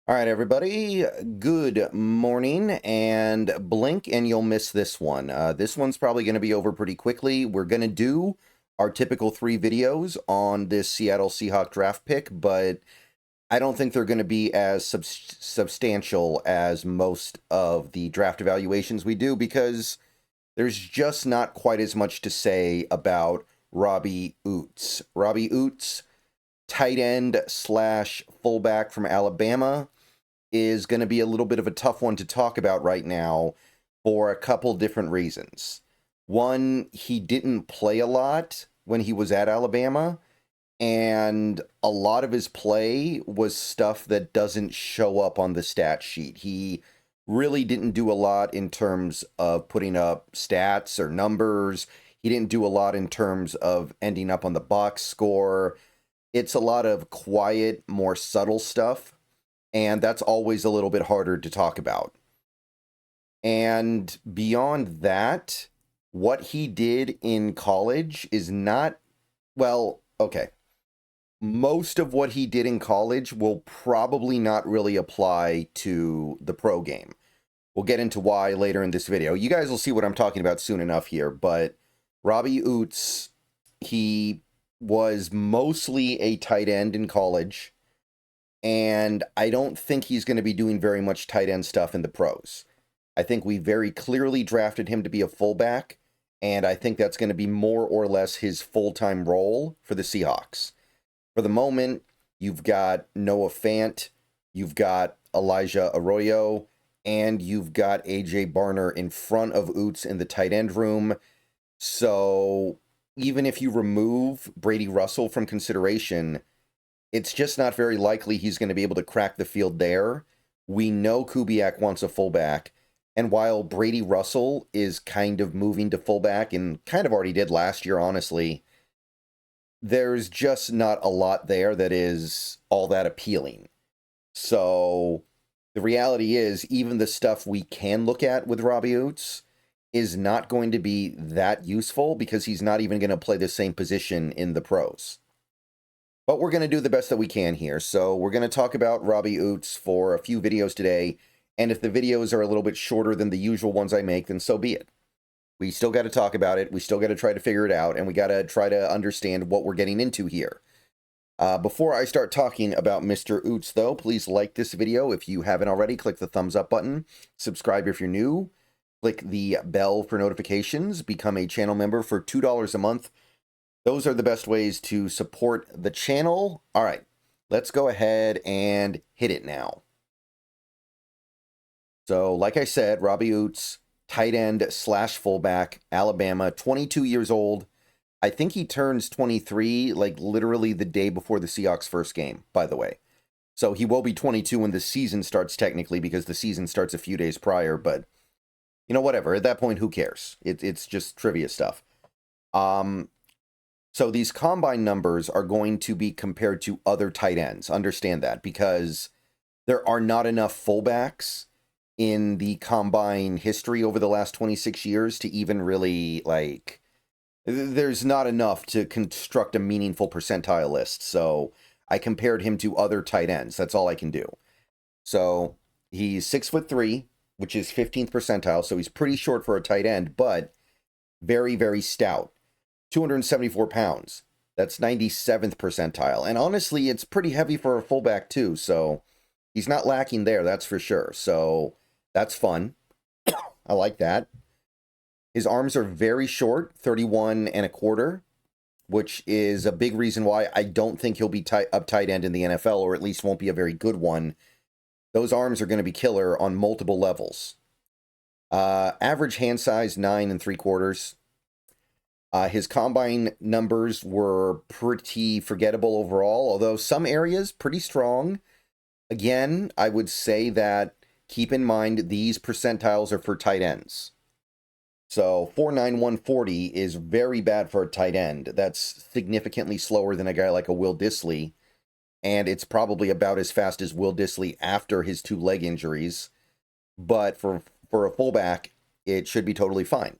All right, everybody, good morning, and blink and you'll miss this one. This one's probably going to be over pretty quickly. We're going to do our typical 3 videos on this Seattle Seahawks draft pick, but I don't think they're going to be as substantial as most of the draft evaluations we do because there's just not quite as much to say about Robbie Ouzts. Robbie Ouzts, tight end slash fullback from Alabama, is going to be a little bit of a tough one to talk about right now for a couple different reasons. One, he didn't play a lot when he was at Alabama, and a lot of his play was stuff that doesn't show up on the stat sheet. He really didn't do a lot in terms of putting up stats or numbers. He didn't do a lot in terms of ending up on the box score. It's a lot of quiet, more subtle stuff, and that's always a little bit harder to talk about. And beyond that, what he did in college is not, well, okay. Most of what he did in college will probably not really apply to the pro game. We'll get into why later in this video. You guys will see what I'm talking about soon enough here, but Robbie Ouzts, he was mostly a tight end in college, and I don't think he's going to be doing very much tight end stuff in the pros. I think we very clearly drafted him to be a fullback, and I think that's going to be more or less his full-time role for the Seahawks. For the moment, you've got Noah Fant, you've got Elijah Arroyo, and you've got AJ Barner in front of Ouzts in the tight end room. So even if you remove Brady Russell from consideration, it's just not very likely he's going to be able to crack the field there. We know Kubiak wants a fullback, and while Brady Russell is kind of moving to fullback, and kind of already did last year, honestly, there's just not a lot there that is all that appealing. So the reality is, even the stuff we can look at with Robbie Ouzts is not going to be that useful because he's not even going to play the same position in the pros. But we're going to do the best that we can here. So we're going to talk about Robbie Ouzts for a few videos today. And if the videos are a little bit shorter than the usual ones I make, then so be it. We still got to talk about it. We still got to try to figure it out. And we got to try to understand what we're getting into here. Before I start talking about Mr. Ouzts, though, please like this video. If you haven't already, click the thumbs up button. Subscribe if you're new. Click the bell for notifications. Become a channel member for $2 a month. Those are the best ways to support the channel. All right, let's go ahead and hit it now. So, like I said, Robbie Ouzts, tight end slash fullback, Alabama, 22 years old. I think he turns 23, like literally the day before the Seahawks' first game, by the way. So he will be 22 when the season starts technically because the season starts a few days prior, but you know, whatever. At that point, who cares? It's just trivia stuff. So these combine numbers are going to be compared to other tight ends. Understand that, because there are not enough fullbacks in the combine history over the last 26 years to even really, like, there's not enough to construct a meaningful percentile list. So I compared him to other tight ends. That's all I can do. So he's 6'3", which is 15th percentile. So he's pretty short for a tight end, but very, very stout. 274 pounds. That's 97th percentile. And honestly, it's pretty heavy for a fullback too. So he's not lacking there, that's for sure. So that's fun. I like that. His arms are very short, 31 1/4, which is a big reason why I don't think he'll be up tight end in the NFL, or at least won't be a very good one. Those arms are going to be killer on multiple levels. Average hand size, 9 3/4. His combine numbers were pretty forgettable overall, although some areas pretty strong. Again, I would say that keep in mind these percentiles are for tight ends. So 4.9 140 is very bad for a tight end. That's significantly slower than a guy like a Will Dissly, and it's probably about as fast as Will Dissly after his 2 leg injuries. But for a fullback, it should be totally fine.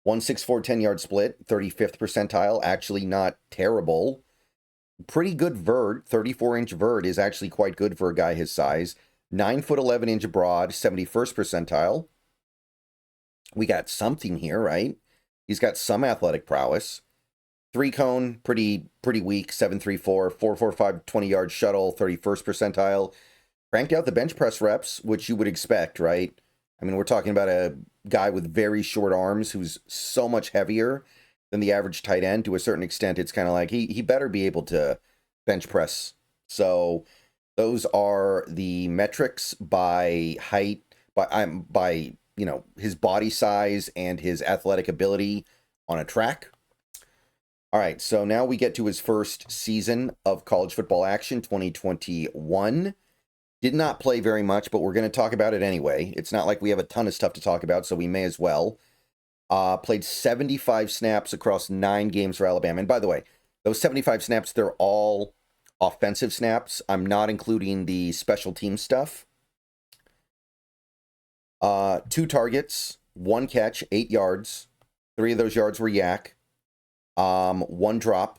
1.64 10-yard split, 35th percentile, actually not terrible. Pretty good vert, 34-inch vert is actually quite good for a guy his size. 9'11" broad, 71st percentile. We got something here, right? He's got some athletic prowess. 3-cone, pretty weak, 7.34, 4.45, 20-yard shuttle, 31st percentile. Cranked out the bench press reps, which you would expect, right? I mean, we're talking about a guy with very short arms who's so much heavier than the average tight end. To a certain extent, it's kind of like he better be able to bench press. So those are the metrics by height, by his body size and his athletic ability on a track. All right, so now we get to his first season of college football action, 2021. Did not play very much, but we're going to talk about it anyway. It's not like we have a ton of stuff to talk about, so we may as well. Played 75 snaps across 9 games for Alabama. And by the way, those 75 snaps, they're all offensive snaps. I'm not including the special team stuff. 2 targets, 1 catch, 8 yards. 3 of those yards were yak. 1 drop.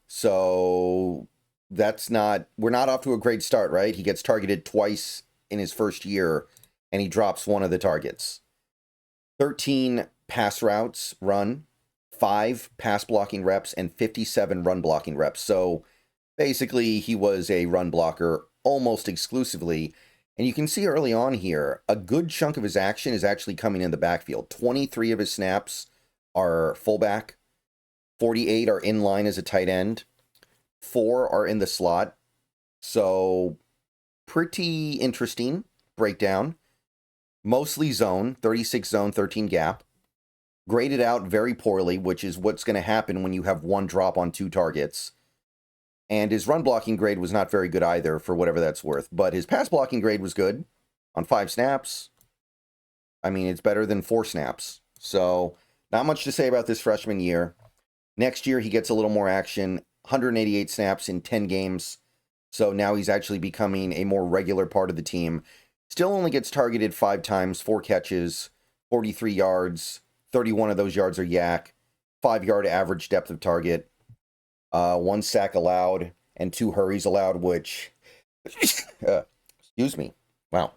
So we're not off to a great start, right? He gets targeted twice in his first year, and he drops 1 of the targets. 13 pass routes run, 5 pass blocking reps, and 57 run blocking reps. So basically, he was a run blocker almost exclusively. And you can see early on here, a good chunk of his action is actually coming in the backfield. 23 of his snaps are fullback. 48 are in line as a tight end. 4 are in the slot. So pretty interesting breakdown. Mostly zone, 36 zone, 13 gap. Graded out very poorly, which is what's going to happen when you have 1 drop on 2 targets. And his run blocking grade was not very good either, for whatever that's worth. But his pass blocking grade was good on 5 snaps. I mean, it's better than 4 snaps. So not much to say about this freshman year. Next year, he gets a little more action, 188 snaps in 10 games. So now he's actually becoming a more regular part of the team. Still only gets targeted 5 times, 4 catches, 43 yards. 31 of those yards are yak. 5-yard average depth of target. 1 sack allowed and 2 hurries allowed, which, excuse me. Wow.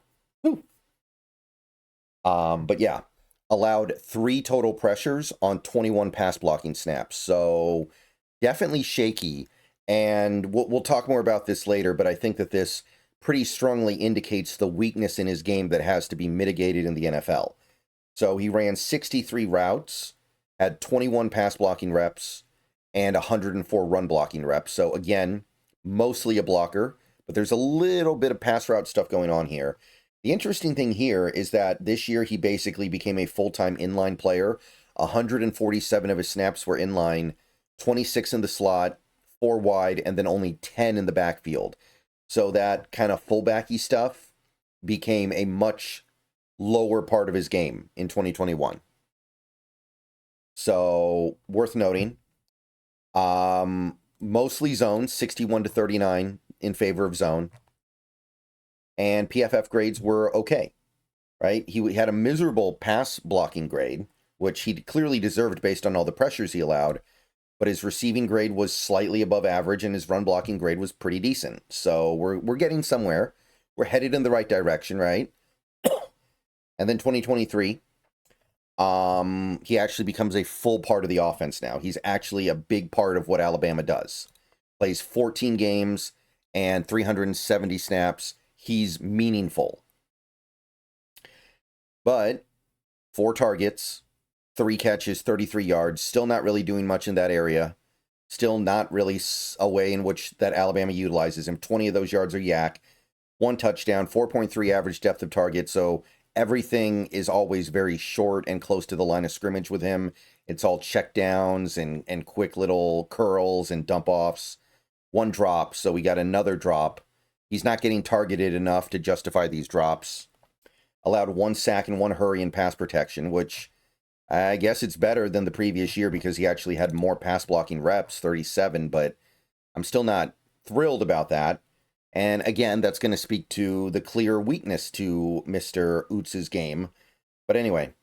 But yeah. Allowed 3 total pressures on 21 pass blocking snaps. So definitely shaky. And we'll talk more about this later, but I think that this pretty strongly indicates the weakness in his game that has to be mitigated in the NFL. So he ran 63 routes, had 21 pass blocking reps, and 104 run blocking reps. So again, mostly a blocker, but there's a little bit of pass route stuff going on here. The interesting thing here is that this year he basically became a full-time inline player. 147 of his snaps were inline, 26 in the slot, 4 wide, and then only 10 in the backfield. So that kind of fullbacky stuff became a much lower part of his game in 2021. So worth noting. Mostly zone, 61-39 in favor of zone. And PFF grades were okay, right? He had a miserable pass blocking grade, which he clearly deserved based on all the pressures he allowed. But his receiving grade was slightly above average, and his run blocking grade was pretty decent. So we're getting somewhere. We're headed in the right direction, right? And then 2023, he actually becomes a full part of the offense now. He's actually a big part of what Alabama does. Plays 14 games and 370 snaps. He's meaningful. But 4 targets, 3 catches, 33 yards. Still not really doing much in that area. Still not really a way in which that Alabama utilizes him. 20 of those yards are yak. 1 touchdown, 4.3 average depth of target. So everything is always very short and close to the line of scrimmage with him. It's all check downs and quick little curls and dump offs. 1 drop, so we got another drop. He's not getting targeted enough to justify these drops. Allowed 1 sack and 1 hurry in pass protection, which I guess it's better than the previous year because he actually had more pass blocking reps, 37, but I'm still not thrilled about that. And again, that's going to speak to the clear weakness to Mr. Ouzts' game. But anyway,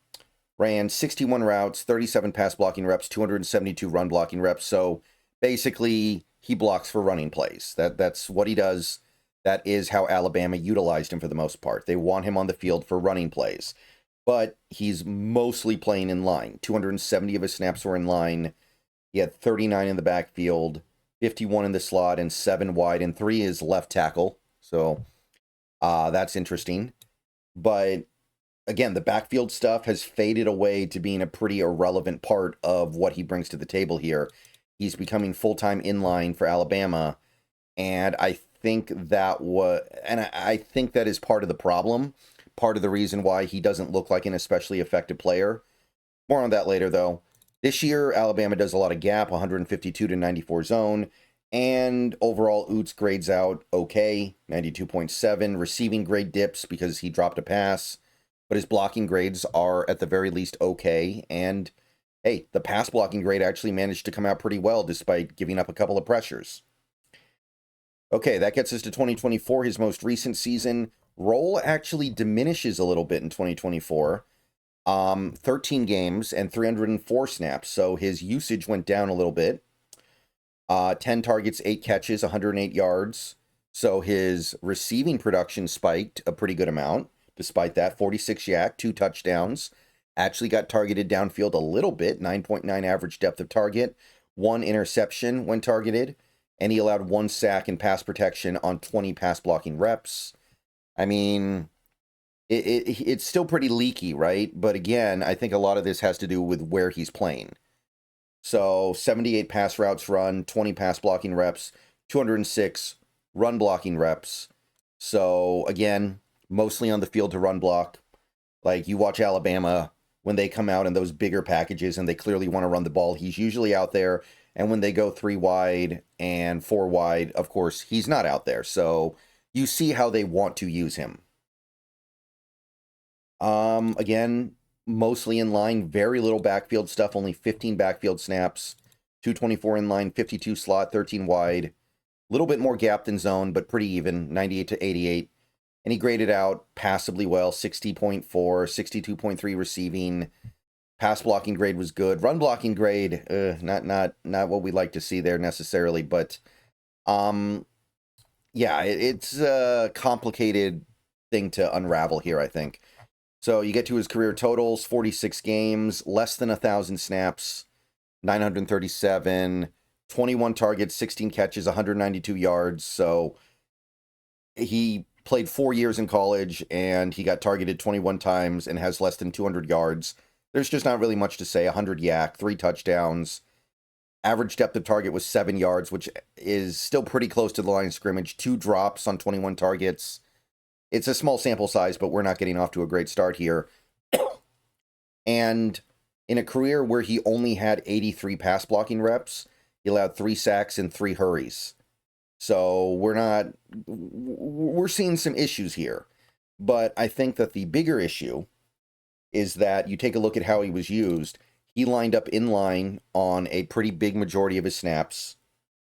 ran 61 routes, 37 pass blocking reps, 272 run blocking reps. So basically, he blocks for running plays. That's what he does. That is how Alabama utilized him for the most part. They want him on the field for running plays. But he's mostly playing in line. 270 of his snaps were in line. He had 39 in the backfield, 51 in the slot, and 7 wide, and 3 is left tackle. So that's interesting. But again, the backfield stuff has faded away to being a pretty irrelevant part of what he brings to the table here. He's becoming full-time inline for Alabama, and I think that I think that is part of the problem, part of the reason why he doesn't look like an especially effective player. More on that later, though. This year, Alabama does a lot of gap, 152 to 94 zone, and overall, Ouzts grades out okay, 92.7. Receiving grade dips because he dropped a pass, but his blocking grades are at the very least okay, and hey, the pass blocking grade actually managed to come out pretty well despite giving up a couple of pressures. Okay, that gets us to 2024, his most recent season. Role actually diminishes a little bit in 2024. 13 games and 304 snaps, so his usage went down a little bit. 10 targets, 8 catches, 108 yards. So his receiving production spiked a pretty good amount. Despite that, 46 yak, 2 touchdowns. Actually got targeted downfield a little bit, 9.9 average depth of target. 1 interception when targeted. And he allowed 1 sack and pass protection on 20 pass blocking reps. I mean, it's still pretty leaky, right? But again, I think a lot of this has to do with where he's playing. So 78 pass routes run, 20 pass blocking reps, 206 run blocking reps. So again, mostly on the field to run block. Like you watch Alabama when they come out in those bigger packages and they clearly want to run the ball, he's usually out there. And when they go 3 wide and 4 wide, of course, he's not out there. So you see how they want to use him. Again, mostly in line, very little backfield stuff, only 15 backfield snaps, 224 in line, 52 slot, 13 wide, a little bit more gap than zone, but pretty even, 98 to 88. And he graded out passably well, 60.4, 62.3 receiving. Pass blocking grade was good. Run blocking grade, not what we like to see there necessarily, but yeah, it's a complicated thing to unravel here, I think. So you get to his career totals, 46 games, less than 1,000 snaps, 937, 21 targets, 16 catches, 192 yards. So he played 4 years in college, and he got targeted 21 times and has less than 200 yards. There's just not really much to say. 100 yak, 3 touchdowns. Average depth of target was 7 yards, which is still pretty close to the line of scrimmage. 2 drops on 21 targets. It's a small sample size, but we're not getting off to a great start here. And in a career where he only had 83 pass blocking reps, he allowed 3 sacks and 3 hurries. So we're seeing some issues here. But I think that the bigger issue is that you take a look at how he was used. He lined up in line on a pretty big majority of his snaps.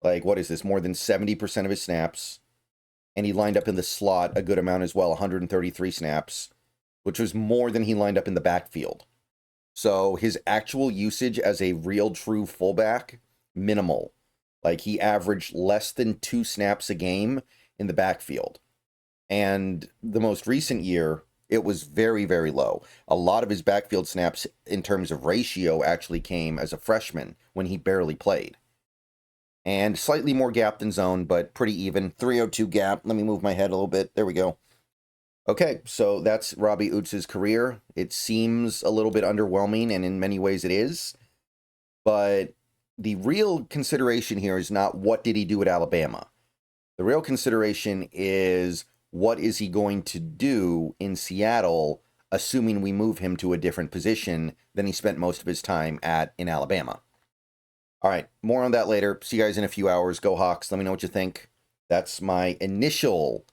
Like, what is this? More than 70% of his snaps. And he lined up in the slot a good amount as well, 133 snaps, which was more than he lined up in the backfield. So his actual usage as a real true fullback, minimal. Like he averaged less than 2 snaps a game in the backfield. And the most recent year, it was very, very low. A lot of his backfield snaps in terms of ratio actually came as a freshman when he barely played. And slightly more gap than zone, but pretty even. 302 gap. Let me move my head a little bit. There we go. Okay, so that's Robbie Ouzts' career. It seems a little bit underwhelming, and in many ways it is. But the real consideration here is not what did he do at Alabama. The real consideration is what is he going to do in Seattle, assuming we move him to a different position than he spent most of his time at in Alabama. All right, more on that later. See you guys in a few hours. Go Hawks. Let me know what you think. That's my initial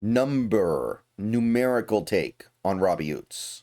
numerical take on Robbie Ouzts.